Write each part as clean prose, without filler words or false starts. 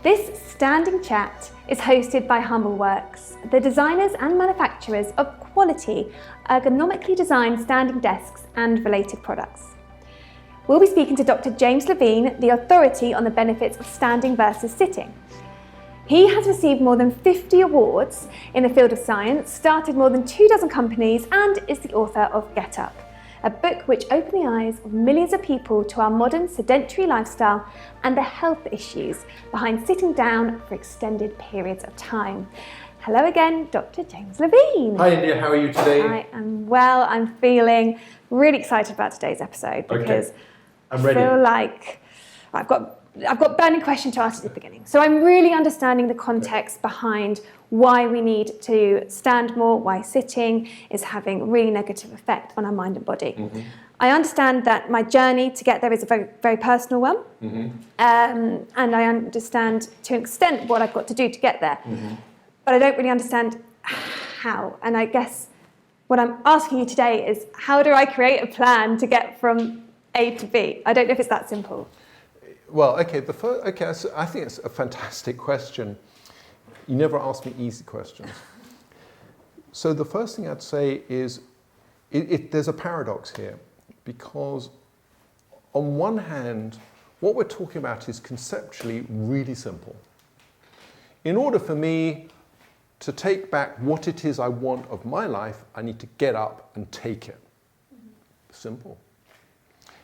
This standing chat is hosted by HumbleWorks, the designers and manufacturers of quality, ergonomically designed standing desks and related products. We'll be speaking to Dr. James Levine, the authority on the benefits of standing versus sitting. He has received more than 50 awards in the field of science, started more than 24 companies, and is the author of Get Up, a book which opened the eyes of millions of people to our modern sedentary lifestyle and the health issues behind sitting down for extended periods of time. Hello again, Dr. James Levine. Hi India, how are you today? I am well. I'm feeling really excited about today's episode because I'm ready. I feel like I've got burning question to ask at the beginning. So I'm really understanding the context behind why we need to stand more, why sitting is having a really negative effect on our mind and body. Mm-hmm. I understand that my journey to get there is a very, very personal one. Mm-hmm. And I understand to an extent what I've got to do to get there. Mm-hmm. But I don't really understand how. And I guess what I'm asking you today is, how do I create a plan to get from A to B? I don't know if it's that simple. Well, so I think it's a fantastic question. You never ask me easy questions. So the first thing I'd say is there's a paradox here, because on one hand, what we're talking about is conceptually really simple. In order for me to take back what it is I want of my life, I need to get up and take it. Simple.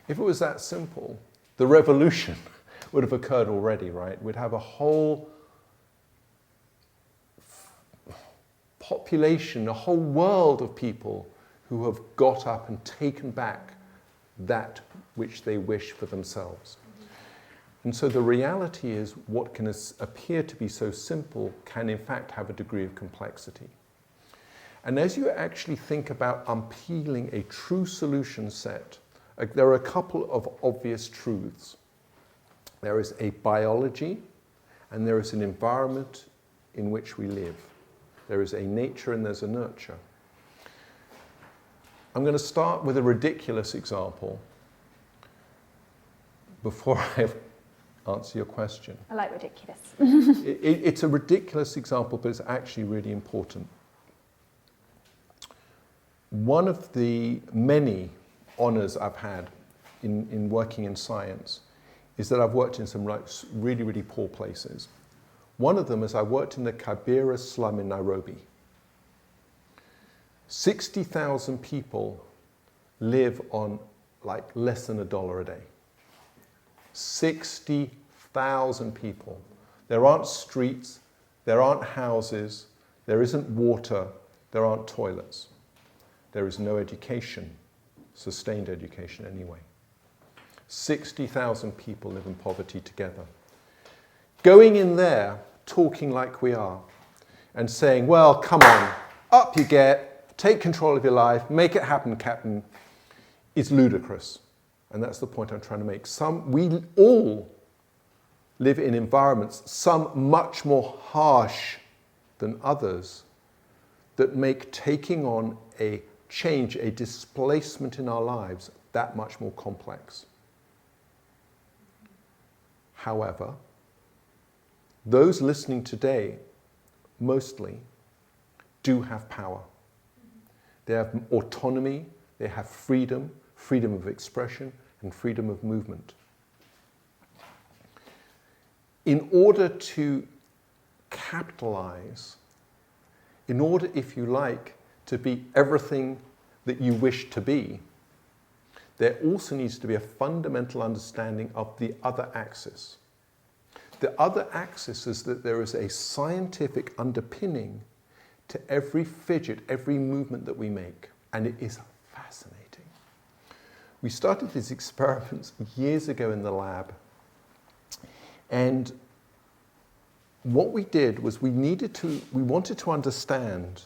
If it was that simple, the revolution would have occurred already, right? We'd have a whole population, a whole world of people who have got up and taken back that which they wish for themselves. And so the reality is, what can appear to be so simple can in fact have a degree of complexity. And as you actually think about unpeeling a true solution set, there are a couple of obvious truths. There is a biology, and there is an environment in which we live. There is a nature and there's a nurture. I'm going to start with a ridiculous example before I answer your question. I like ridiculous. It's a ridiculous example, but it's actually really important. One of the many honors I've had in working in science is that I've worked in some really, really poor places. One of them is I worked in the Kibera slum in Nairobi. 60,000 people live on less than $1 a day. 60,000 people. There aren't streets, there aren't houses, there isn't water, there aren't toilets. There is no education, sustained education anyway. 60,000 people live in poverty together. Going in there, talking like we are, and saying, well, come on, up you get, take control of your life, make it happen, Captain, is ludicrous. And that's the point I'm trying to make. We all live in environments, some much more harsh than others, that make taking on a change, a displacement in our lives, that much more complex. However, those listening today, mostly, do have power. They have autonomy, they have freedom, freedom of expression, and freedom of movement. In order to capitalize, in order, if you like, to be everything that you wish to be, there also needs to be a fundamental understanding of the other axis. The other axis is that there is a scientific underpinning to every fidget, every movement that we make, and it is fascinating. We started these experiments years ago in the lab, and what we did was we wanted to understand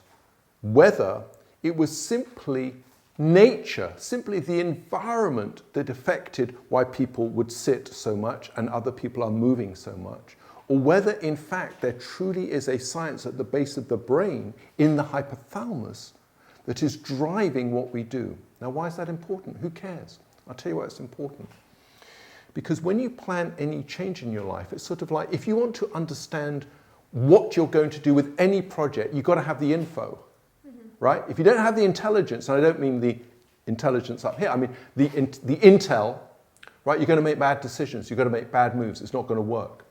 whether it was simply nature, simply the environment that affected why people would sit so much and other people are moving so much, or whether in fact there truly is a science at the base of the brain, in the hypothalamus, that is driving what we do. Now, why is that important? Who cares? I'll tell you why it's important. Because when you plan any change in your life, it's sort of like if you want to understand what you're going to do with any project, you've got to have the info, right? If you don't have the intelligence, and I don't mean the intelligence up here, I mean the intel, right? You're going to make bad decisions, you're going to make bad moves, it's not going to work.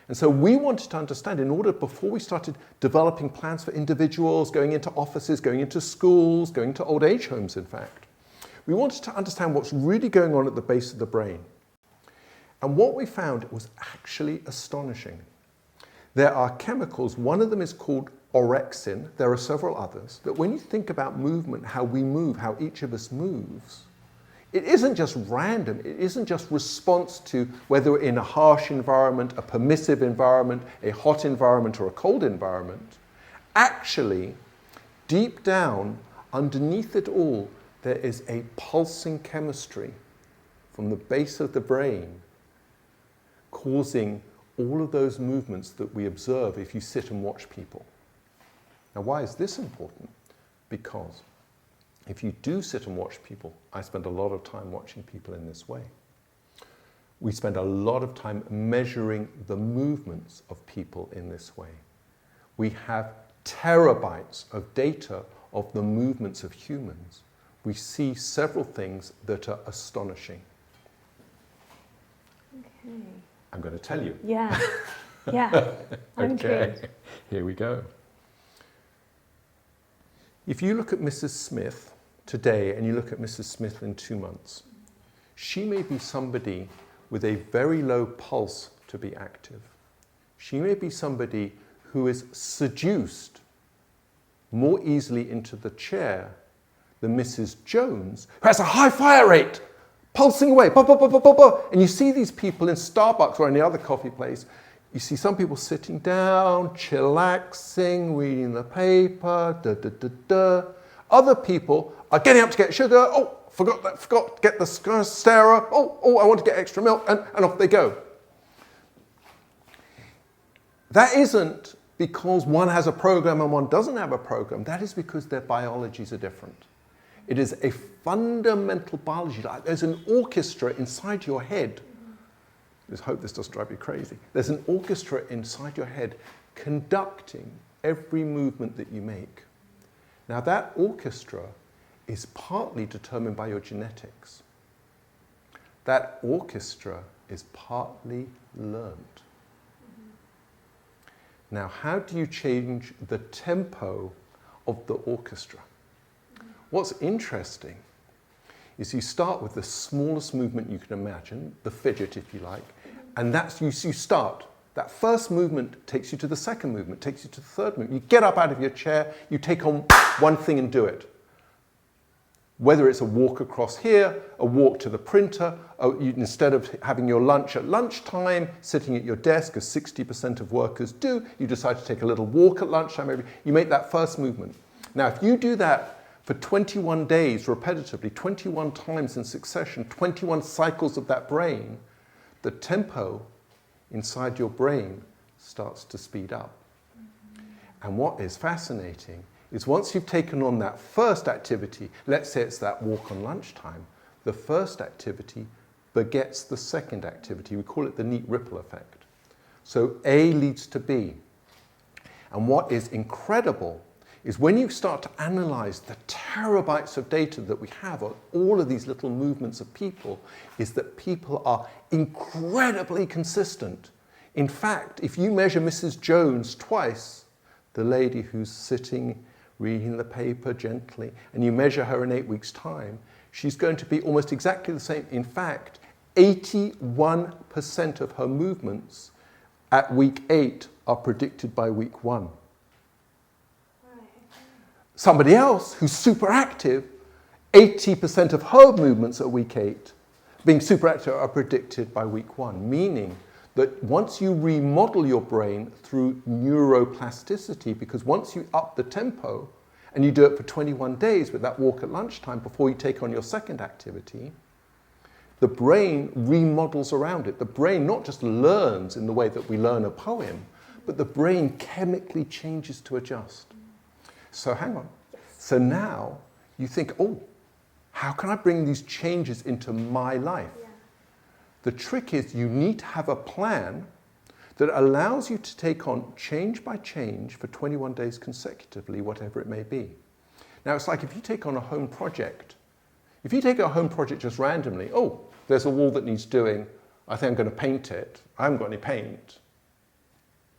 And so we wanted to understand, in order, before we started developing plans for individuals, going into offices, going into schools, going to old age homes, in fact, we wanted to understand what's really going on at the base of the brain. And what we found was actually astonishing. There are chemicals, one of them is called orexin, there are several others, that when you think about movement, how we move, how each of us moves, it isn't just random, it isn't just response to whether we're in a harsh environment, a permissive environment, a hot environment, or a cold environment. Actually, deep down, underneath it all, there is a pulsing chemistry from the base of the brain causing all of those movements that we observe if you sit and watch people. Now, why is this important? Because if you do sit and watch people, I spend a lot of time watching people in this way. We spend a lot of time measuring the movements of people in this way. We have terabytes of data of the movements of humans. We see several things that are astonishing. Okay. I'm going to tell you. Yeah. Yeah. I'm intrigued. Here we go. If you look at Mrs. Smith today and you look at Mrs. Smith in 2 months, she may be somebody with a very low pulse to be active. She may be somebody who is seduced more easily into the chair than Mrs. Jones, who has a high fire rate, pulsing away, bah, bah, bah, bah, bah, bah. And you see these people in Starbucks or any other coffee place. You see some people sitting down, chillaxing, reading the paper, da, da, da, da. Other people are getting up to get sugar. Oh, forgot to get the stirrer. Oh, I want to get extra milk, and off they go. That isn't because one has a program and one doesn't have a program. That is because their biologies are different. It is a fundamental biology. There's an orchestra inside your head. Let's hope this doesn't drive you crazy. There's an orchestra inside your head conducting every movement that you make. Now that orchestra is partly determined by your genetics. That orchestra is partly learned. Now, how do you change the tempo of the orchestra? What's interesting is you start with the smallest movement you can imagine, the fidget if you like, and that's you start. That first movement takes you to the second movement, takes you to the third movement. You get up out of your chair, you take on one thing and do it. Whether it's a walk across here, a walk to the printer, instead of having your lunch at lunchtime, sitting at your desk, as 60% of workers do, you decide to take a little walk at lunchtime. Maybe you make that first movement. Now, if you do that for 21 days repetitively, 21 times in succession, 21 cycles of that brain, the tempo inside your brain starts to speed up. And what is fascinating is once you've taken on that first activity, let's say it's that walk on lunchtime, the first activity begets the second activity. We call it the neat ripple effect. So A leads to B. And what is incredible is when you start to analyze the terabytes of data that we have on all of these little movements of people, is that people are incredibly consistent. In fact, if you measure Mrs. Jones twice, the lady who's sitting reading the paper gently, and you measure her in 8 weeks' time, she's going to be almost exactly the same. In fact, 81% of her movements at week 8 are predicted by week 1. Somebody else who's super active, 80% of her movements at week 8 being super active are predicted by week 1, meaning that once you remodel your brain through neuroplasticity, because once you up the tempo and you do it for 21 days with that walk at lunchtime before you take on your second activity, the brain remodels around it. The brain not just learns in the way that we learn a poem, but the brain chemically changes to adjust. So hang on. So now you think, oh, how can I bring these changes into my life? Yeah. The trick is you need to have a plan that allows you to take on change by change for 21 days consecutively, whatever it may be. Now, it's like if you take on a home project. If you take a home project just randomly, oh, there's a wall that needs doing, I think I'm going to paint it. I haven't got any paint.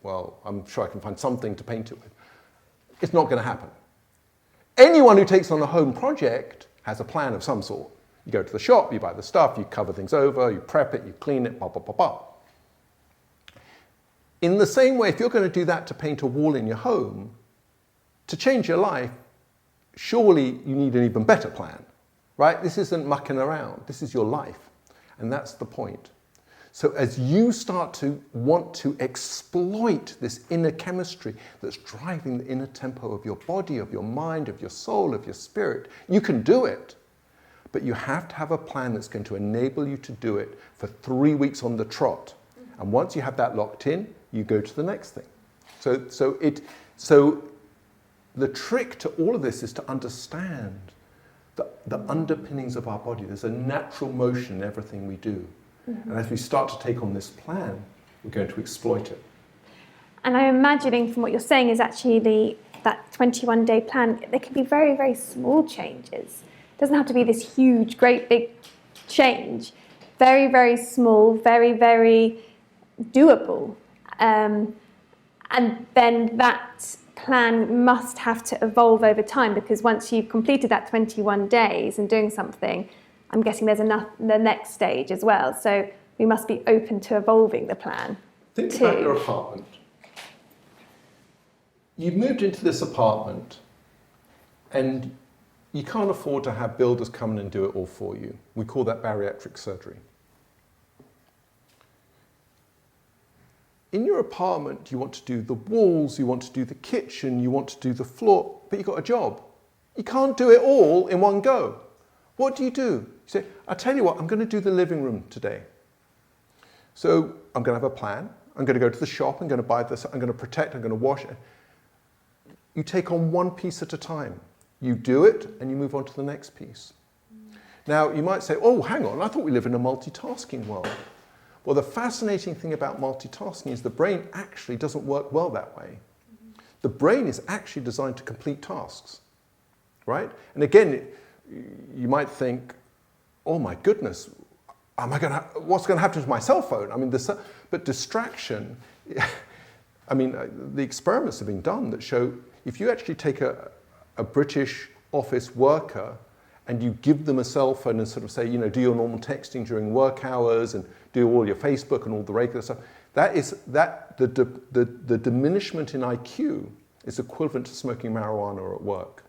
Well, I'm sure I can find something to paint it with. It's not going to happen. Anyone who takes on a home project has a plan of some sort. You go to the shop, you buy the stuff, you cover things over, you prep it, you clean it, blah, blah, blah, blah. In the same way, if you're going to do that to paint a wall in your home, to change your life, surely you need an even better plan, right? This isn't mucking around. This is your life. And that's the point. So as you start to want to exploit this inner chemistry that's driving the inner tempo of your body, of your mind, of your soul, of your spirit, you can do it. But you have to have a plan that's going to enable you to do it for 3 weeks on the trot. And once you have that locked in, you go to the next thing. So the trick to all of this is to understand the underpinnings of our body. There's a natural motion in everything we do. Mm-hmm. And as we start to take on this plan, we're going to exploit it. And I'm imagining from what you're saying is actually that 21-day plan, there can be very, very small changes. It doesn't have to be this huge, great big change. Very, very small, very, very doable. And then that plan must have to evolve over time, because once you've completed that 21 days and doing something, I'm guessing there's the next stage as well. So we must be open to evolving the plan. Think about your apartment. You've moved into this apartment and you can't afford to have builders come in and do it all for you. We call that bariatric surgery. In your apartment, you want to do the walls, you want to do the kitchen, you want to do the floor, but you've got a job. You can't do it all in one go. What do? You say, I'll tell you what, I'm going to do the living room today. So I'm going to have a plan. I'm going to go to the shop, I'm going to buy this, I'm going to protect, I'm going to wash it. You take on one piece at a time. You do it and you move on to the next piece. Now, you might say, oh, hang on, I thought we live in a multitasking world. Well, the fascinating thing about multitasking is the brain actually doesn't work well that way. The brain is actually designed to complete tasks, right? And again, you might think, oh my goodness, what's going to happen to my cell phone? I mean, but distraction, I mean, the experiments have been done that show if you actually take a British office worker and you give them a cell phone and sort of say, you know, do your normal texting during work hours and do all your Facebook and all the regular stuff, the diminishment in IQ is equivalent to smoking marijuana at work.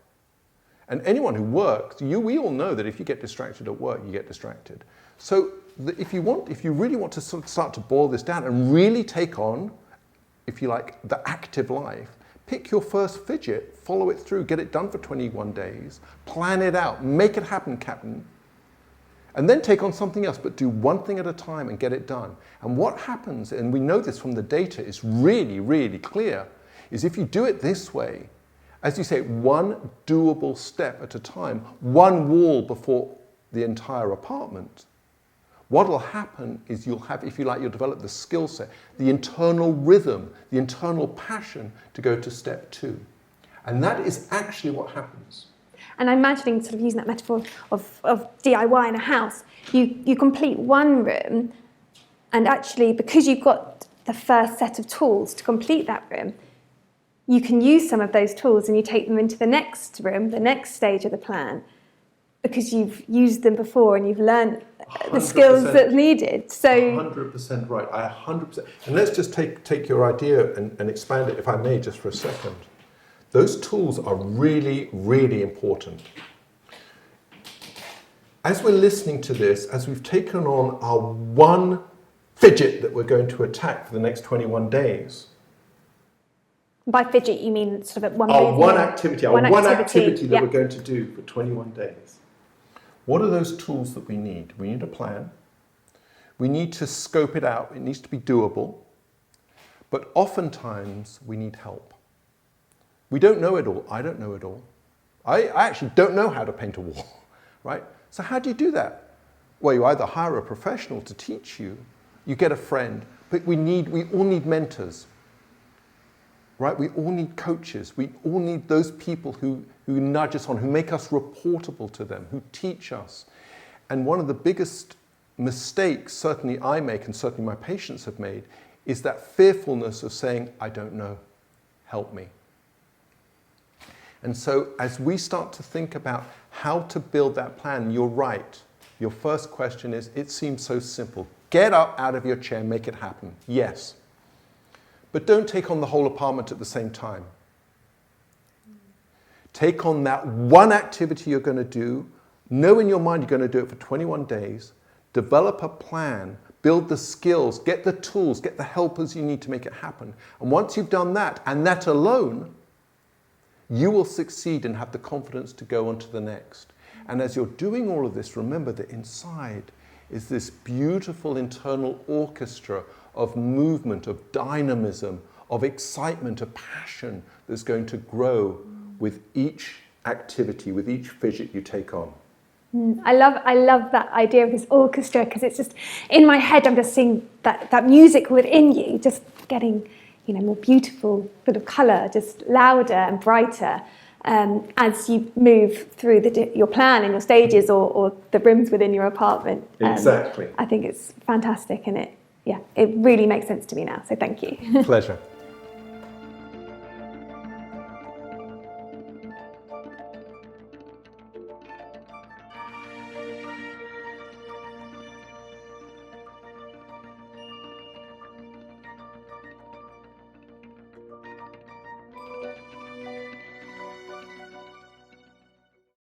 And anyone who works, we all know that if you get distracted at work, you get distracted. So if you really want to sort of start to boil this down and really take on, if you like, the active life, pick your first fidget, follow it through, get it done for 21 days, plan it out, make it happen, Captain, and then take on something else, but do one thing at a time and get it done. And what happens, and we know this from the data, is really, really clear, is if you do it this way, as you say, one doable step at a time, one wall before the entire apartment, what will happen is you'll have, if you like, you'll develop the skill set, the internal rhythm, the internal passion to go to step 2. And that is actually what happens. And I'm imagining, sort of using that metaphor of DIY in a house, you complete one room, and actually, because you've got the first set of tools to complete that room, you can use some of those tools and you take them into the next room, the next stage of the plan, because you've used them before and you've learned the skills that are needed. So 100% right. 100%. And let's just take your idea and expand it, if I may, just for a second. Those tools are really, really important. As we're listening to this, as we've taken on our one fidget that we're going to attack for the next 21 days. By fidget, you mean sort of one activity that we're going to do for 21 days. What are those tools that we need? We need a plan. We need to scope it out. It needs to be doable. But oftentimes, we need help. We don't know it all. I don't know it all. I actually don't know how to paint a wall, right? So how do you do that? Well, you either hire a professional to teach you, you get a friend, but we all need mentors, right? We all need coaches. We all need those people who nudge us on, who make us reportable to them, who teach us. And one of the biggest mistakes, certainly I make and certainly my patients have made, is that fearfulness of saying, I don't know, help me. And so as we start to think about how to build that plan, you're right. Your first question is, it seems so simple. Get up out of your chair, make it happen. Yes. But don't take on the whole apartment at the same time. Take on that one activity you're going to do. Know in your mind you're going to do it for 21 days. Develop a plan. Build the skills. Get the tools. Get the helpers you need to make it happen. And once you've done that, and that alone, you will succeed and have the confidence to go on to the next. And as you're doing all of this, remember that inside is this beautiful internal orchestra of movement, of dynamism, of excitement, of passion that's going to grow with each activity, with each fidget you take on. I love that idea of this orchestra, because it's just, in my head, I'm just seeing that music within you just getting, more beautiful sort of colour, just louder and brighter as you move through your plan and your stages or the rooms within your apartment. Exactly. I think it's fantastic, and it really makes sense to me now, so thank you. Pleasure.